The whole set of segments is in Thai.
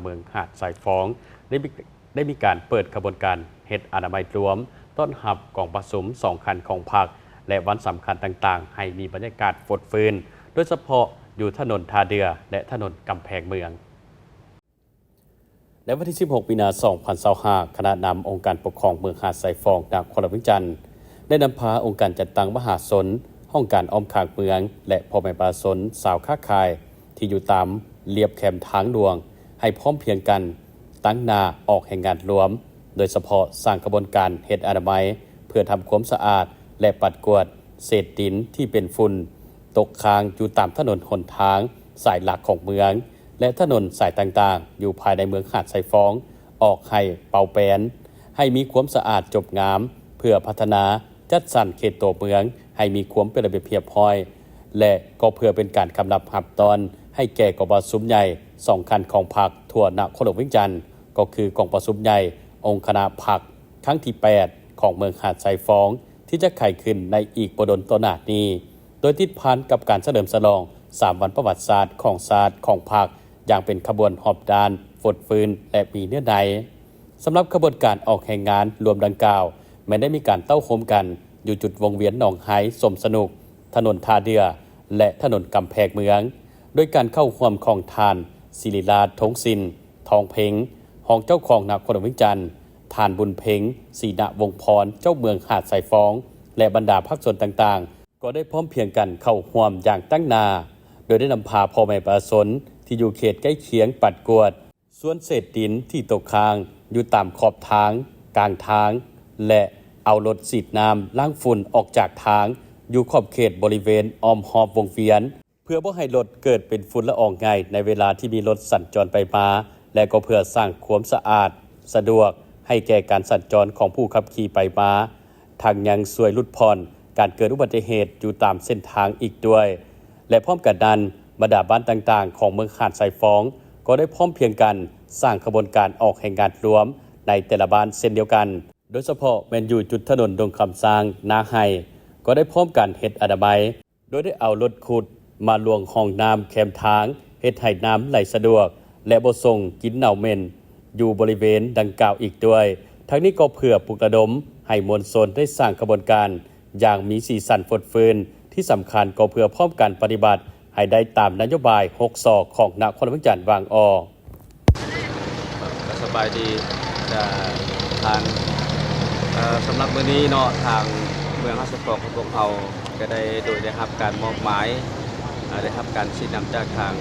เมืองหาดสายฟ้องได้มีการเปิดขบวนการเฮ็ดอนามัยรวมต้อนรับกองผสม2 คันของพรรคและวันสำคัญต่างๆให้มีบรรยากาศฟดฟื้นโดยเฉพาะอยู่ถนนทาเดือและถนนกำแพงเมืองและวันที่ 16 มีนาคม 2025 คณะนำองค์การปกครองเมืองหาดสายฟ้องนครหลวงจันทร์ได้นำพาองค์การจัดตั้งมหาชนห้องการอ้อมขางเมืองและพ่อแม่ประชาชนสาวค้าขายที่อยู่ตามเรียบแคมทางหลวงให้พร้อมเพรียงกันตั้งหน้าออกแห่งงานรวมโดยเฉพาะสร้างกระบวนการเฮ็ดอนามัยเพื่อทำความสะอาดและปัดกวาดเศษดินที่เป็นฝุ่นตกค้างอยู่ตามถนนหนทางสายหลักของเมืองและถนนสายต่างๆอยู่ภายในเมืองหาดสายฟ้องออกให้เป่าแปนให้มีความสะอาดจบงามเพื่อพัฒนาจัดสรรเขตตัวเมืองให้มีความเป็นระเบียบเรียบร้อยและก็เพื่อเป็นการกำลับหับตอนให้แก่กองประชุมใหญ่2 คันของพรรคทั่วนครหลวงเวียงจันทร์ก็คือกองประชุมใหญ่องค์คณะพรรคครั้งที่ 8 ของเมืองหาดสายฟ้องที่จะไขขึ้นในอีกบ่ดนต่อหน้านี้โดยติดพันกับการเฉลิมฉลอง3 วันประวัติศาสตร์ของศาสตร์ของพรรคอย่างเป็นขบวนหอบดานฟดฟื้นและมีเนื้อในสำหรับขบวนการออกแห่งงานรวมดังกล่าวไม่ได้มีการเต้าโคมกันอยู่จุดวงเวียนหนองไห้สมสนุกถนนทาเดือและถนนกำแพงเมืองโดยการเข้าร่วมของทานศิริราชทงศิลป์ทองเพ็งห้องเจ้าของนครหลวงเวียงจันทร์ทานบุญเพ็งศรีณวงศ์พรเจ้าเมืองหาดสายฟ้องและบรรดาภาคส่วนต่างๆก็ได้พร้อมเพรียงกันเข้าร่วมอย่างตั้งหน้าโดยได้นำพาพ่อแม่ประชาชนที่อยู่เขตใกล้เคียงปัดกวาดส่วนเศษดินที่ตกค้างอยู่ตามขอบทางกลางทางและเอารถฉีดน้ำล้างฝุ่นออกจากทางอยู่ขอบเขตบริเวณอ้อมหอบวงเวียนเพื่อบ่ให้รถเกิดเป็นฝุ่นละอองง่ายในเวลาที่มีรถสัญจรไปมาและก็เพื่อสร้างความสะอาดสะดวกให้แก่การสัญจรของผู้ขับขี่ไปมาทางยังช่วยลดผ่อนการเกิดอุบัติเหตุอยู่ตามเส้นทางอีกด้วยและพร้อมกันนั้นบรรดาบ้านต่างๆของเมืองหาดสายฟ้องก็ได้พร้อมเพรียงกันสร้างขบวนการออกแห่งงานรวมในแต่ละบ้านเช่นเดียวกันโดยเฉพาะแม่นอยู่จุดถนนดงคำสร้างนาไฮก็ได้พร้อมกันเฮ็ดอนามัยโดยได้เอารถขุดมาลวงห้องน้ำแคมทางเฮ็ดให้น้ำไหลสะดวกและบ่ส่งกลิ่นเน่าเหม็นอยู่บริเวณดังกล่าวอีกด้วยทั้งนี้ก็เพื่อปลุกระดมให้มวลชนได้สร้างกระบวนการอย่างมีสีสันฟดฟื้นที่สำคัญก็เพื่อพร้อมกันปฏิบัติให้ได้ตามนโยบาย6 ศอกของนครหลวงเวียงจันทร์วางอสบายดีทางสำหรับมื้อนี้เนาะทางเมืองหาดสายฟ้องของพวกเราก็ได้โดยได้รับการมอบหมายได้รับการชี้นำจากทาง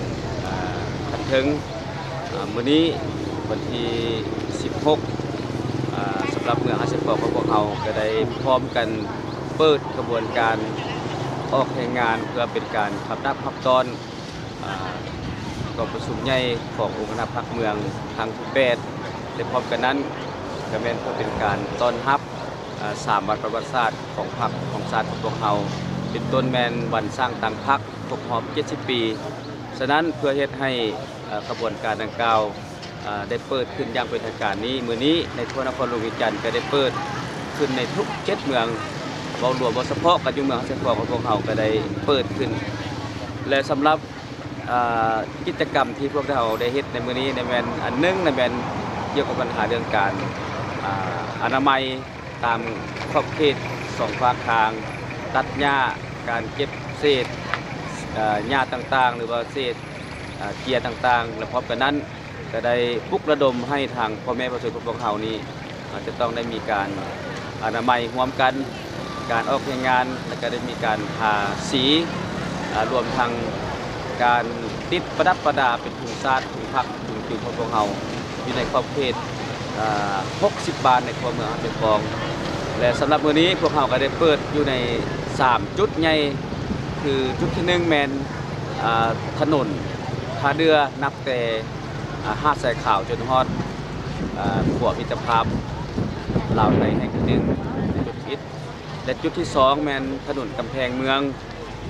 คันถึงมื้อนี้วันที่16สำหรับเมืองหาดสายฟ้องของพวกเราก็ได้พร้อมกันเปิดกระบวนการออกแห่งงานเพื่อเป็นการขับนับขับตอนกองประชุมใหญ่ขององค์คณะพรรคเมืองทางที่8และพร้อมกันนั้นก็แม่นเพื่อเป็นการต้อนรับ3 วันประวัติศาสตร์ของพรรคของชาติของพวกเราเป็นต้นแมนวันสร้างตั้งพรรคครบรอบ70 ปีฉะนั้นเพื่อเฮ็ดให้กระบวนการดังกล่าวได้เปิดขึ้นอย่างเป็นทางการนี้มื้อนี้ในทั่วนครหลวงเวียงจันทร์ก็ได้เปิดขึ้นในทุก7 เมืองเว้ารวมบ่เฉพาะกับอยู่เมืองหาดสายฟ้องของพวกเราก็ได้เปิดขึ้นและสำหรับกิจกรรมที่พวกเราได้เฮ็ดในมื้อนี้ในแม่นอันนึงในแม่นเกี่ยวกับปัญหาเรื่องการอนามัยตามขอบเขต2 ภาคทางตัดหญ้าการเก็บเศษหญ้าต่างๆหรือว่าเศษเกียร์ต่างๆและพร้อมกันนั้นก็ได้ปลุกระดมให้ทางพ่อแม่ประชาชนพวกเรานี้จะต้องได้มีการอนามัยร่วมกันการออกแห่งงานและก็ได้มีการทาสีรวมทั้งการติดประดับประดาเป็นถุงซาดถุงผักถุงจืดของพวกเราอยู่ในขอบเขต60 บาทในครัวเมืองหาดสายฟ้องและสำหรับมื้อนี้พวกเราก็ได้เปิดอยู่ใน3 จุดใหญ่คือจุดที่1แม่นถนนทาเดือนับแต่หาดทรายขาวจนฮอดขัวมิตรภาพลาวไทยแห่งที่1จุดที่และจุดที่2แม่นถนนกำแพงเมือง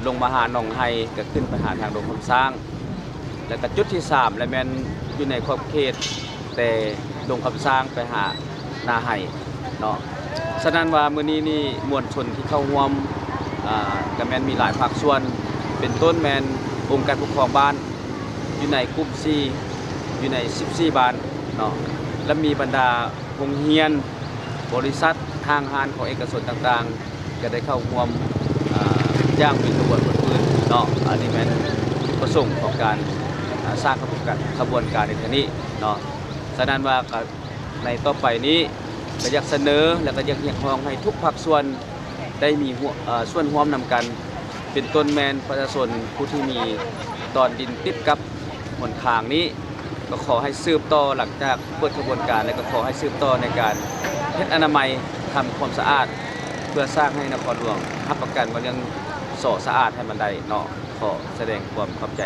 ลงมาหาหนองไฮก็ขึ้นไปหาทางดงคำสร้างแล้วก็จุดที่3และแม่นอยู่ในขอบเขตแต่ดงคำสร้างไปหานาไฮเนาะฉะนั้นว่ามื้อนี้นี่มวลชนที่เข้าร่วมก็แม่นมีหลายภาคส่วนเป็นต้นแม่นองค์การปกครองบ้านอยู่ในกลุ่ม4 อยู่ใน14บ้านเนาะและมีบรรดาโรงเรียนบริษัททางห้างของเอกชนต่างๆก็ได้เข้าร่วมย่างเป็นขบวนการปืนเนาะอันนี้เป็นประสงค์ของการสร้างขบวนการในครั้งนี้เนาะฉะนั้นว่าในต่อไปนี้ก็อยากเสนอและก็อยากเรียกร้องให้ทุกภาคส่วนได้มีส่วนร่วมนำกันเป็นต้นแมนประชาชนผู้ที่มีตอนดินติดกับหนทางนี้ก็ขอให้สืบต่อหลังจากเปิดขบวนการและก็ขอให้สืบต่อในการเฮ็ดอนามัยทำความสะอาดเพื่อสร้างให้นครหลวงรับประกันว่าเรื่องสะอาดให้มันได้เนาะขอแสดงความขอบใจ